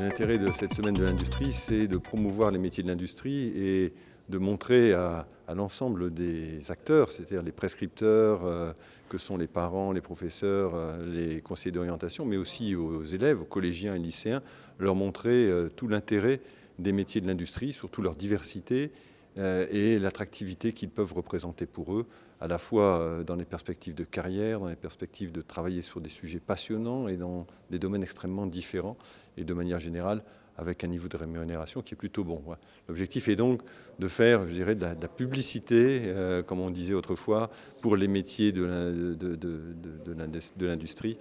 L'intérêt de cette semaine de l'industrie, c'est de promouvoir les métiers de l'industrie et de montrer à l'ensemble des acteurs, c'est-à-dire les prescripteurs, que sont les parents, les professeurs, les conseillers d'orientation, mais aussi aux élèves, aux collégiens et lycéens, leur montrer tout l'intérêt des métiers de l'industrie, surtout leur diversité et l'attractivité qu'ils peuvent représenter pour eux, à la fois dans les perspectives de carrière, dans les perspectives de travailler sur des sujets passionnants et dans des domaines extrêmement différents, et de manière générale avec un niveau de rémunération qui est plutôt bon. L'objectif est donc de faire, je dirais, de la publicité, comme on disait autrefois, pour les métiers de l'industrie,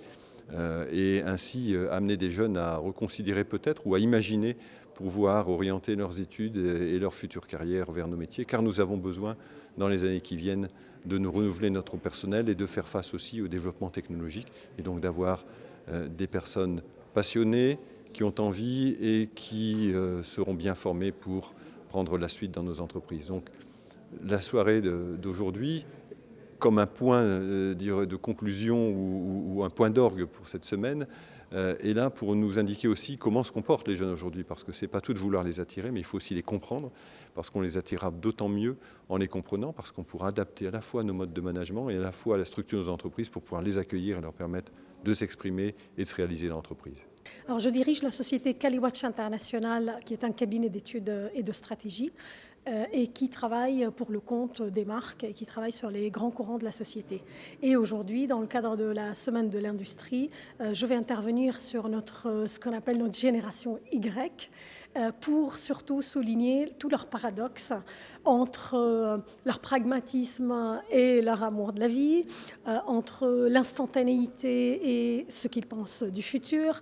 et ainsi amener des jeunes à reconsidérer peut-être ou à imaginer pouvoir orienter leurs études et leur future carrière vers nos métiers, car nous avons besoin, dans les années qui viennent, de nous renouveler notre personnel et de faire face aussi au développement technologique, et donc d'avoir des personnes passionnées, qui ont envie et qui seront bien formées pour prendre la suite dans nos entreprises. Donc la soirée d'aujourd'hui, comme un point de conclusion ou un point d'orgue pour cette semaine, est là pour nous indiquer aussi comment se comportent les jeunes aujourd'hui, parce que ce n'est pas tout de vouloir les attirer, mais il faut aussi les comprendre, parce qu'on les attirera d'autant mieux en les comprenant, parce qu'on pourra adapter à la fois nos modes de management et à la fois la structure de nos entreprises pour pouvoir les accueillir et leur permettre de s'exprimer et de se réaliser dans l'entreprise. Alors, je dirige la société Caliwatch International, qui est un cabinet d'études et de stratégie, et qui travaille pour le compte des marques et qui travaille sur les grands courants de la société. Et aujourd'hui, dans le cadre de la semaine de l'industrie, je vais intervenir sur ce qu'on appelle notre génération Y, pour surtout souligner tous leurs paradoxes entre leur pragmatisme et leur amour de la vie, entre l'instantanéité et ce qu'ils pensent du futur,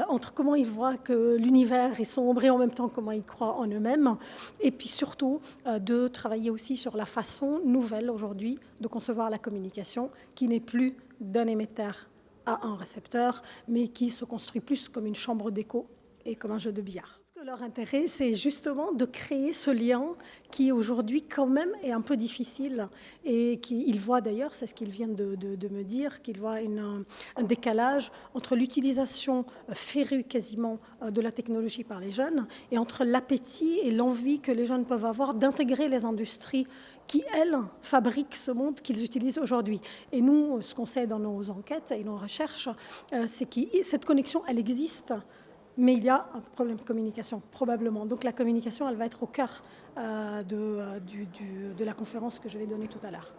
entre comment ils voient que l'univers est sombre et en même temps comment ils croient en eux-mêmes, et puis surtout de travailler aussi sur la façon nouvelle aujourd'hui de concevoir la communication, qui n'est plus d'un émetteur à un récepteur, mais qui se construit plus comme une chambre d'écho et comme un jeu de billard. Leur intérêt, c'est justement de créer ce lien qui aujourd'hui quand même est un peu difficile et qu'ils voient d'ailleurs, c'est ce qu'ils viennent de me dire, qu'ils voient un décalage entre l'utilisation férue quasiment de la technologie par les jeunes et entre l'appétit et l'envie que les jeunes peuvent avoir d'intégrer les industries qui, elles, fabriquent ce monde qu'ils utilisent aujourd'hui. Et nous, ce qu'on sait dans nos enquêtes et nos recherches, c'est que cette connexion, elle existe. Mais il y a un problème de communication, probablement. Donc la communication, elle va être au cœur de la conférence que je vais donner tout à l'heure.